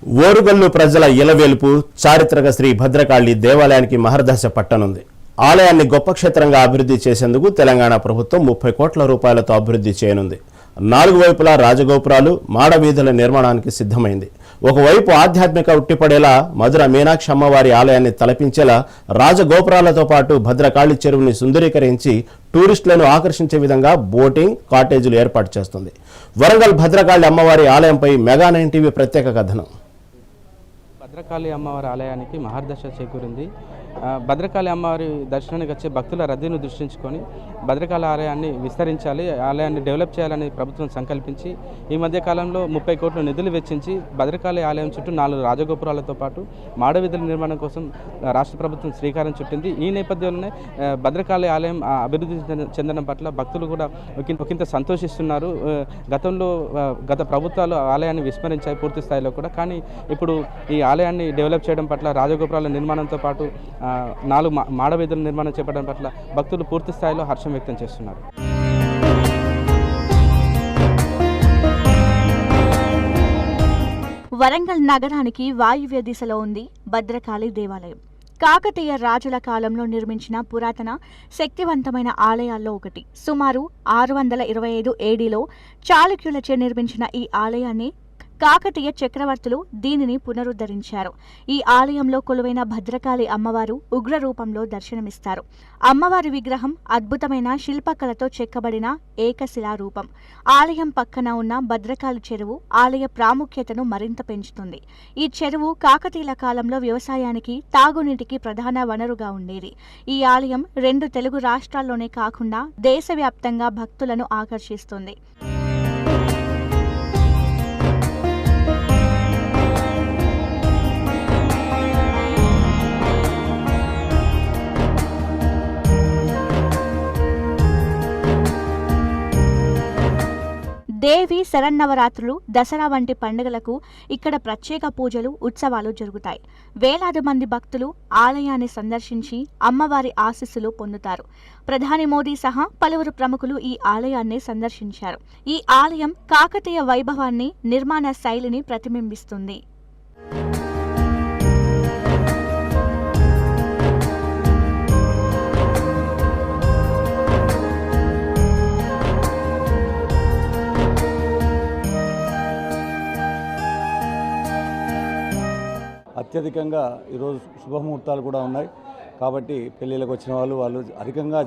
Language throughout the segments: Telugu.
ఓరుగల్లు ప్రజల ఇలవేలుపు చారిత్రక శ్రీ భద్రకాళి దేవాలయానికి మహర్దశ పట్టనుంది. ఆలయాన్ని గొప్ప క్షేత్రంగా అభివృద్ధి చేసేందుకు తెలంగాణ ప్రభుత్వం 30 కోట్ల రూపాయలతో అభివృద్ధి చేయనుంది. 4 వైపులా రాజగోపురాలు, మాడవీధుల నిర్మాణానికి సిద్ధమైంది. ఒకవైపు ఆధ్యాత్మిక ఉట్టిపడేలా మధుర మీనాక్షి అమ్మవారి ఆలయాన్ని తలపించేలా రాజగోపురాలతో పాటు భద్రకాళి చెరువుని సుందరీకరించి టూరిస్టులను ఆకర్షించే విధంగా బోటింగ్, కాటేజీలు ఏర్పాటు చేస్తుంది. వరంగల్ భద్రకాళి అమ్మవారి ఆలయంపై మెగా 9 టీవీ ప్రత్యేక కథనం. భద్రకాళి అమ్మవారి ఆలయానికి మహర్దశ చేకూరింది. భద్రకాళి అమ్మవారి దర్శనానికి వచ్చే భక్తుల రద్దీని దృష్టించుకొని భద్రకాళి ఆలయాన్ని విస్తరించాలి, ఆలయాన్ని డెవలప్ చేయాలని ప్రభుత్వం సంకల్పించి ఈ మధ్య కాలంలో 30 కోట్ల నిధులు వెచ్చించి భద్రకాళి ఆలయం చుట్టూ 4 రాజగోపురాలతో పాటు మాడవీధుల నిర్మాణం కోసం రాష్ట్ర ప్రభుత్వం శ్రీకారం చుట్టింది. ఈ నేపథ్యంలోనే భద్రకాళి ఆలయం అభివృద్ధి చెందడం పట్ల భక్తులు కూడా ఒకంత సంతోషిస్తున్నారు. గత ప్రభుత్వాలు ఆలయాన్ని విస్మరించాయి పూర్తి స్థాయిలో కూడా. కానీ ఇప్పుడు ఈ ఆలయాన్ని డెవలప్ చేయడం పట్ల, రాజగోపురాల నిర్మాణంతో పాటు 4 మాడవీధుల నిర్మాణం చేపట్టడం పట్ల భక్తులు పూర్తి స్థాయిలో హర్షం వ్యక్తం చేస్తున్నారు. వరంగల్ నగరానికి వాయువ్య దిశలో ఉంది భద్రకాళి దేవాలయం. కాకతీయ రాజుల కాలంలో నిర్మించిన పురాతన శక్తివంతమైన ఆలయాల్లో ఒకటి. సుమారు 625 ఏడీలో చాళుక్యులచే నిర్మించిన ఈ ఆలయాన్ని కాకతీయ చక్రవర్తులు దీనిని పునరుద్ధరించారు. ఈ ఆలయంలో కొలువైన భద్రకాళి అమ్మవారు ఉగ్ర రూపంలో దర్శనమిస్తారు. అమ్మవారి విగ్రహం అద్భుతమైన శిల్పకళతో చెక్కబడిన ఏకశిలా రూపం. ఆలయం పక్కన ఉన్న భద్రకాళి చెరువు ఆలయ ప్రాముఖ్యతను మరింత పెంచుతుంది. ఈ చెరువు కాకతీయుల కాలంలో వ్యవసాయానికి, తాగునీటికి ప్రధాన వనరుగా ఉండేది. ఈ ఆలయం 2 తెలుగు రాష్ట్రాల్లోనే కాకుండా దేశవ్యాప్తంగా భక్తులను ఆకర్షిస్తుంది. దేవి శరన్నవరాత్రులు, దసరా వంటి పండుగలకు ఇక్కడ ప్రత్యేక పూజలు, ఉత్సవాలు జరుగుతాయి. వేలాది మంది భక్తులు ఆలయాన్ని సందర్శించి అమ్మవారి ఆశీస్సులు పొందుతారు. ప్రధాని మోదీ సహా పలువురు ప్రముఖులు ఈ ఆలయాన్ని సందర్శించారు. ఈ ఆలయం కాకతీయ వైభవాన్ని, నిర్మాణ శైలిని ప్రతిబింబిస్తుంది. అత్యధికంగా ఈరోజు శుభముహూర్తాలు కూడా ఉన్నాయి కాబట్టి పెళ్ళిళ్ళకి వచ్చిన వాళ్ళు అధికంగా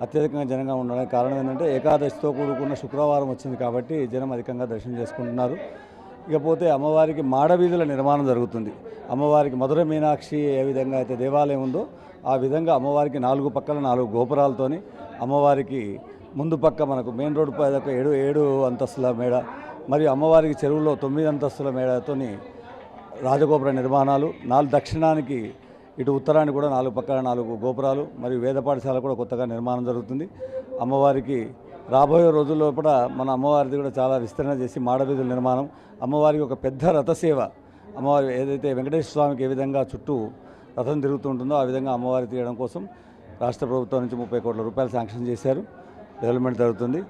అత్యధికంగా జనంగా ఉండడానికి కారణం ఏంటంటే ఏకాదశితో కూడుకున్న శుక్రవారం వచ్చింది కాబట్టి జనం అధికంగా దర్శనం చేసుకుంటున్నారు. ఇకపోతే అమ్మవారికి మాడవీధుల నిర్మాణం జరుగుతుంది. అమ్మవారికి మధుర మీనాక్షి ఏ విధంగా అయితే దేవాలయం ఉందో ఆ విధంగా అమ్మవారికి 4 పక్కల 4 గోపురాలతోని, అమ్మవారికి ముందు పక్క మనకు మెయిన్ రోడ్డు పై 7 అంతస్తుల మేడ, మరియు అమ్మవారికి చెరువులో 9 అంతస్తుల మేడతోని రాజగోపుర నిర్మాణాలు, 4 దక్షిణానికి, ఇటు ఉత్తరానికి కూడా 4 పక్కల 4 గోపురాలు, మరియు వేద పాఠశాల కూడా కొత్తగా నిర్మాణం జరుగుతుంది. అమ్మవారికి రాబోయే రోజుల్లో కూడా మన అమ్మవారిది కూడా చాలా విస్తరణ చేసి మాడవీధుల నిర్మాణం, అమ్మవారికి ఒక పెద్ద రథసేవ, అమ్మవారి ఏదైతే వెంకటేశ్వర స్వామికి ఏ విధంగా చుట్టూ రథం తిరుగుతుంటుందో ఆ విధంగా అమ్మవారి తీయడం కోసం రాష్ట్ర ప్రభుత్వం నుంచి 30 కోట్ల రూపాయలు శాంక్షన్ చేశారు. డెవలప్మెంట్ జరుగుతుంది.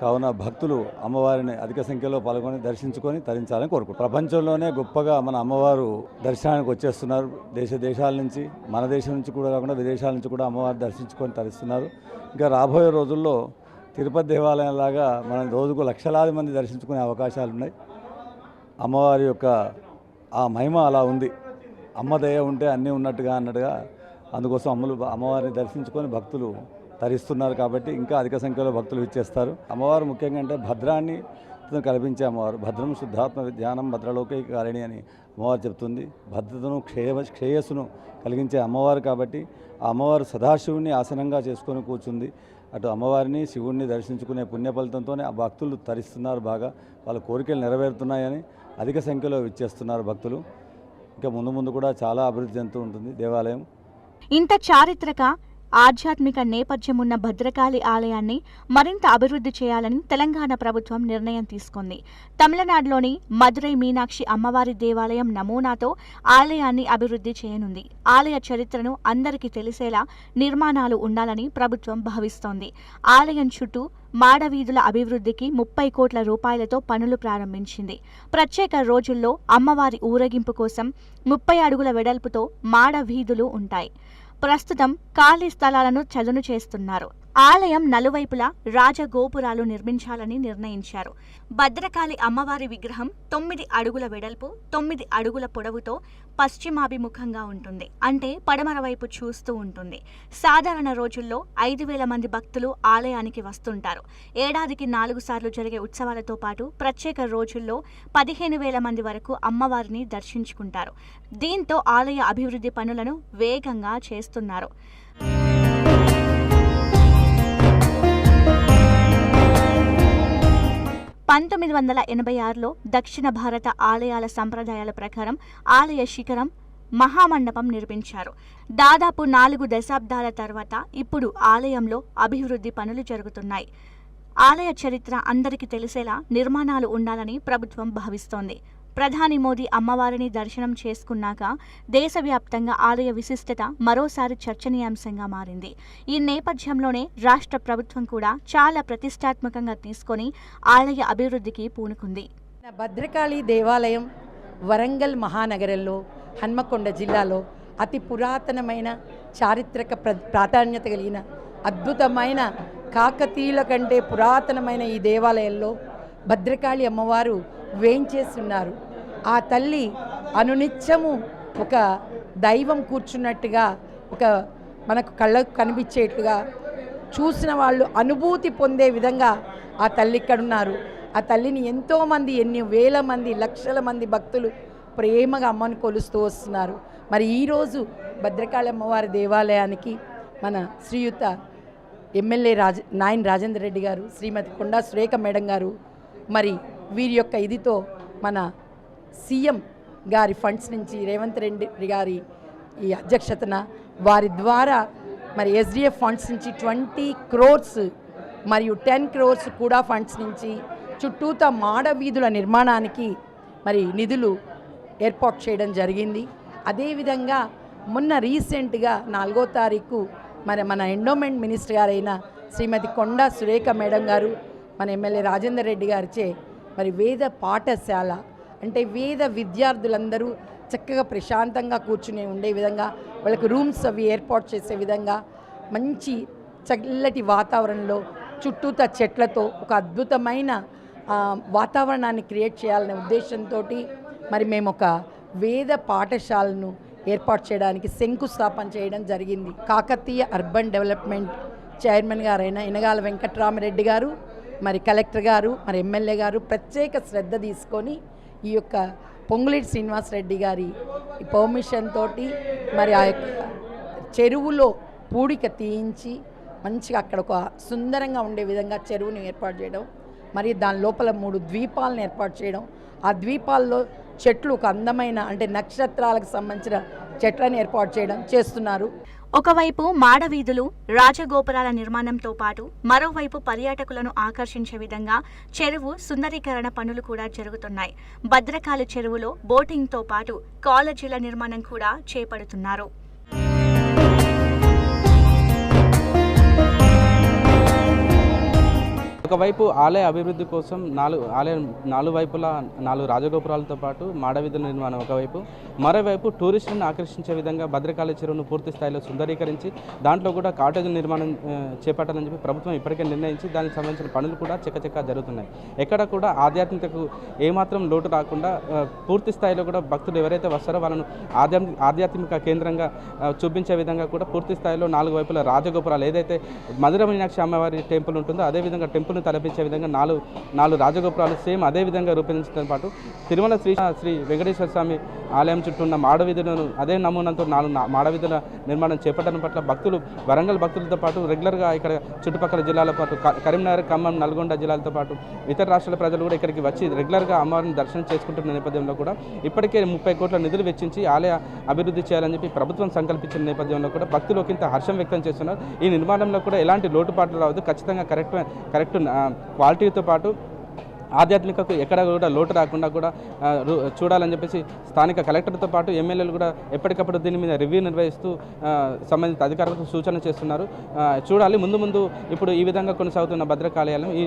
కావున భక్తులు అమ్మవారిని అధిక సంఖ్యలో పాల్గొని దర్శించుకొని తరించాలని కోరుకుంటున్నారు. ప్రపంచంలోనే గొప్పగా మన అమ్మవారు దర్శనానికి వచ్చేస్తున్నారు. దేశాల నుంచి, మన దేశం నుంచి కూడా కాకుండా విదేశాల నుంచి కూడా అమ్మవారు దర్శించుకొని తరిస్తున్నారు. ఇంకా రాబోయే రోజుల్లో తిరుపతి దేవాలయం లాగా మనం రోజుకు లక్షలాది మంది దర్శించుకునే అవకాశాలు ఉన్నాయి. అమ్మవారి యొక్క ఆ మహిమ అలా ఉంది. అమ్మ దయ ఉంటే అన్నీ ఉన్నట్టుగా అందుకోసం అమ్మవారిని దర్శించుకొని భక్తులు తరిస్తున్నారు కాబట్టి ఇంకా అధిక సంఖ్యలో భక్తులు ఇచ్చేస్తారు. అమ్మవారు ముఖ్యంగా అంటే భద్రాన్ని కల్పించే అమ్మవారు. భద్రం శుద్ధాత్మ విద్యానం భద్రలోకైకారిణి అని అమ్మవారు చెప్తుంది. భద్రతను శ్రేయస్సును కలిగించే అమ్మవారు కాబట్టి ఆ అమ్మవారు సదాశివుని ఆసనంగా చేసుకొని కూర్చుంది. అటు అమ్మవారిని, శివుణ్ణి దర్శించుకునే పుణ్య ఫలితంతోనే ఆ భక్తులు తరిస్తున్నారు. బాగా వాళ్ళ కోరికలు నెరవేరుతున్నాయని అధిక సంఖ్యలో ఇచ్చేస్తున్నారు భక్తులు. ఇంకా ముందు కూడా చాలా అభివృద్ధి చెందుతూ ఉంటుంది దేవాలయం. ఇంత చారిత్రక ఆధ్యాత్మిక నేపథ్యం ఉన్న భద్రకాళి ఆలయాన్ని మరింత అభివృద్ధి చేయాలని తెలంగాణ ప్రభుత్వం నిర్ణయం తీసుకుంది. తమిళనాడులోని మదురై మీనాక్షి అమ్మవారి దేవాలయం నమూనాతో ఆలయాన్ని అభివృద్ధి చేయనుంది. ఆలయ చరిత్రను అందరికీ తెలిసేలా నిర్మాణాలు ఉండాలని ప్రభుత్వం భావిస్తోంది. ఆలయం చుట్టూ మాడవీధుల అభివృద్ధికి 30 కోట్ల రూపాయలతో పనులు ప్రారంభించింది. ప్రత్యేక రోజుల్లో అమ్మవారి ఊరేగింపు కోసం 30 అడుగుల వెడల్పుతో మాడవీధులు ఉంటాయి. ప్రస్తుతం ఖాళీ స్థలాలను చదును చేస్తున్నారు. ఆలయం నలువైపులా రాజగోపురాలు నిర్మించాలని నిర్ణయించారు. భద్రకాళి అమ్మవారి విగ్రహం 9 అడుగుల వెడల్పు, 9 అడుగుల పొడవుతో పశ్చిమాభిముఖంగా ఉంటుంది. అంటే పడమర వైపు చూస్తూ ఉంటుంది. సాధారణ రోజుల్లో 5,000 మంది భక్తులు ఆలయానికి వస్తుంటారు. ఏడాదికి 4 సార్లు జరిగే ఉత్సవాలతో పాటు ప్రత్యేక రోజుల్లో 15,000 మంది వరకు అమ్మవారిని దర్శించుకుంటారు. దీంతో ఆలయ అభివృద్ధి పనులను వేగంగా చేస్తున్నారు. 1986లో దక్షిణ భారత ఆలయాల సంప్రదాయాల ప్రకారం ఆలయ శిఖరం మహామండపం నిర్మించారు. దాదాపు 4 దశాబ్దాల తర్వాత ఇప్పుడు ఆలయంలో అభివృద్ధి పనులు జరుగుతున్నాయి. ఆలయ చరిత్ర అందరికీ తెలిసేలా నిర్మాణాలు ఉండాలని ప్రభుత్వం భావిస్తోంది. ప్రధాని మోదీ అమ్మవారిని దర్శనం చేసుకున్నాక దేశవ్యాప్తంగా ఆలయ విశిష్టత మరోసారి చర్చనీయాంశంగా మారింది. ఈ నేపథ్యంలోనే రాష్ట్ర ప్రభుత్వం కూడా చాలా ప్రతిష్టాత్మకంగా తీసుకొని ఆలయ అభివృద్ధికి పూనుకుంది. భద్రకాళి దేవాలయం వరంగల్ మహానగరంలో హన్మకొండ జిల్లాలో అతి పురాతనమైన చారిత్రక ప్రాధాన్యత కలిగిన అద్భుతమైన కాకతీయుల కంటే పురాతనమైన ఈ దేవాలయంలో భద్రకాళి అమ్మవారు వేంచేస్తున్నారు. ఆ తల్లి అనునిత్యము ఒక దైవం కూర్చున్నట్టుగా, ఒక మనకు కళ్ళకు కనిపించేట్టుగా, చూసిన వాళ్ళు అనుభూతి పొందే విధంగా ఆ తల్లి ఇక్కడున్నారు. ఆ తల్లిని ఎంతోమంది, ఎన్ని వేల మంది, లక్షల మంది భక్తులు ప్రేమగా అమ్మను కొలుస్తూ వస్తున్నారు. మరి ఈరోజు భద్రకాళి అమ్మవారి దేవాలయానికి మన శ్రీయుత ఎమ్మెల్యే నాయన్ రాజేందర్ రెడ్డి గారు, శ్రీమతి కొండా సురేఖ మేడం గారు, మరి వీరి యొక్క ఇదితో మన సీఎం గారి ఫండ్స్ నుంచి రేవంత్ రెడ్డి గారి ఈ అధ్యక్షతన వారి ద్వారా మరి ఎస్డిఎఫ్ ఫండ్స్ నుంచి 20 crores మరియు 10 crores కూడా ఫండ్స్ నుంచి చుట్టూతా మాడవీధుల నిర్మాణానికి మరి నిధులు ఏర్పాటు చేయడం జరిగింది. అదేవిధంగా మొన్న రీసెంట్గా 4వ తారీఖు మరి మన ఎండోమెంట్ మినిస్టర్ గారైన శ్రీమతి కొండా సురేఖ మేడం గారు, మన ఎమ్మెల్యే రాజేందర్ రెడ్డి గారిచే మరి వేద పాఠశాల, అంటే వేద విద్యార్థులందరూ చక్కగా ప్రశాంతంగా కూర్చుని ఉండే విధంగా వాళ్ళకి రూమ్స్ అవి ఏర్పాటు చేసే విధంగా మంచి చల్లటి వాతావరణంలో చుట్టూతా చెట్లతో ఒక అద్భుతమైన వాతావరణాన్ని క్రియేట్ చేయాలనే ఉద్దేశంతో మరి మేము ఒక వేద పాఠశాలను ఏర్పాటు చేయడానికి శంకుస్థాపన చేయడం జరిగింది. కాకతీయ అర్బన్ డెవలప్మెంట్ చైర్మన్ గారైన ఇనగాల వెంకట్రామరెడ్డి గారు, మరి కలెక్టర్ గారు, మరి ఎమ్మెల్యే గారు ప్రత్యేక శ్రద్ధ తీసుకొని ఈ యొక్క పొంగులేటి శ్రీనివాసరెడ్డి గారి పర్మిషన్ తోటి మరి ఆ యొక్క చెరువులో పూడిక తీయించి మంచిగా అక్కడ ఒక సుందరంగా ఉండే విధంగా చెరువుని ఏర్పాటు చేయడం, మరి దాని లోపల 3 ద్వీపాలను ఏర్పాటు చేయడం, ఆ ద్వీపాల్లో చెట్లు ఒక అందమైన, అంటే నక్షత్రాలకు సంబంధించిన చెట్లను ఏర్పాటు చేయడం చేస్తున్నారు. ఒకవైపు మాడవీధులు, రాజగోపురాల నిర్మాణంతో పాటు మరోవైపు పర్యాటకులను ఆకర్షించే విధంగా చెరువు సుందరీకరణ పనులు కూడా జరుగుతున్నాయి. భద్రకాళి చెరువులో బోటింగ్తో పాటు కాలేజీల నిర్మాణం కూడా చేపడుతున్నారు. ఒకవైపు ఆలయ అభివృద్ధి కోసం ఆలయం 4 వైపులా 4 రాజగోపురాలతో పాటు మాడవీధుల నిర్మాణం ఒకవైపు, మరోవైపు టూరిస్టులను ఆకర్షించే విధంగా భద్రకాళి చెరువును పూర్తి స్థాయిలో సుందరీకరించి దాంట్లో కూడా కాటేజీల నిర్మాణం చేపట్టాలని చెప్పి ప్రభుత్వం ఇప్పటికే నిర్ణయించి దానికి సంబంధించిన పనులు కూడా చకచకా జరుగుతున్నాయి. ఎక్కడ కూడా ఆధ్యాత్మికతకు ఏమాత్రం లోటు రాకుండా పూర్తి స్థాయిలో కూడా భక్తులు ఎవరైతే వస్తారో వాళ్ళను ఆధ్యాత్మిక కేంద్రంగా చూపించే విధంగా కూడా పూర్తి స్థాయిలో 4 వైపుల రాజగోపురాలు, ఏదైతే మధుర మీనాక్షి అమ్మవారి టెంపుల్ ఉంటుందో అదేవిధంగా టెంపుల్ తలపించే విధంగా 4 రాజగోపురాలు సేమ్ అదే విధంగా రూపొందించడంతో పాటు తిరుమల శ్రీ వెంకటేశ్వర స్వామి ఆలయం చుట్టూ ఉన్న మాడవీధులను అదే నమూనాతో 4 మాడవీధుల నిర్మాణం చేపట్టడం పట్ల భక్తులు వరంగల్ భక్తులతో పాటు రెగ్యులర్గా ఇక్కడ చుట్టుపక్కల జిల్లాల పాటు కరీంనగర్, ఖమ్మం, నల్గొండ జిల్లాలతో పాటు ఇతర రాష్ట్రాల ప్రజలు కూడా ఇక్కడికి వచ్చి రెగ్యులర్గా అమ్మవారిని దర్శనం చేసుకుంటున్న నేపథ్యంలో కూడా ఇప్పటికే 30 కోట్ల నిధులు వెచ్చించి ఆలయ అభివృద్ధి చేయాలని చెప్పి ప్రభుత్వం సంకల్పించిన నేపథ్యంలో కూడా భక్తులు ఒకంత హర్షం వ్యక్తం చేస్తున్నారు. ఈ నిర్మాణంలో కూడా ఎలాంటి లోటుపాట్లు రావద్దు, ఖచ్చితంగా కరెక్ట్ క్వాలిటీతో పాటు ఆధ్యాత్మికకు ఎక్కడ కూడా లోటు రాకుండా కూడా చూడాలని చెప్పేసి స్థానిక కలెక్టర్తో పాటు ఎమ్మెల్యేలు కూడా ఎప్పటికప్పుడు దీని మీద రివ్యూ నిర్వహిస్తూ సంబంధిత అధికారులకు సూచన చేస్తున్నారు. చూడాలి ముందు ఇప్పుడు ఈ విధంగా కొనసాగుతున్న భద్రకాళి ఈ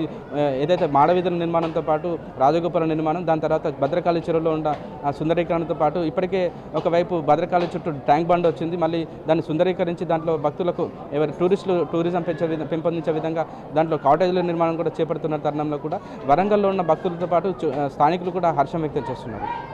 ఏదైతే మాడవీధుల నిర్మాణంతో పాటు రాజగోపురం నిర్మాణం, దాని తర్వాత భద్రకాళి చెరువులో ఉన్న సుందరీకరణతో పాటు ఇప్పటికే ఒకవైపు భద్రకాళి చుట్టూ ట్యాంక్ బండ్ వచ్చింది, మళ్ళీ దాన్ని సుందరీకరించి దాంట్లో భక్తులకు టూరిజం పెంపొందించే విధంగా దాంట్లో కాటేజీల నిర్మాణం కూడా చేపడుతున్న తరుణంలో కూడా వరంగల్లో ఉన్న భక్తులతో పాటు స్థానికులు కూడా హర్షం వ్యక్తం చేస్తున్నారు.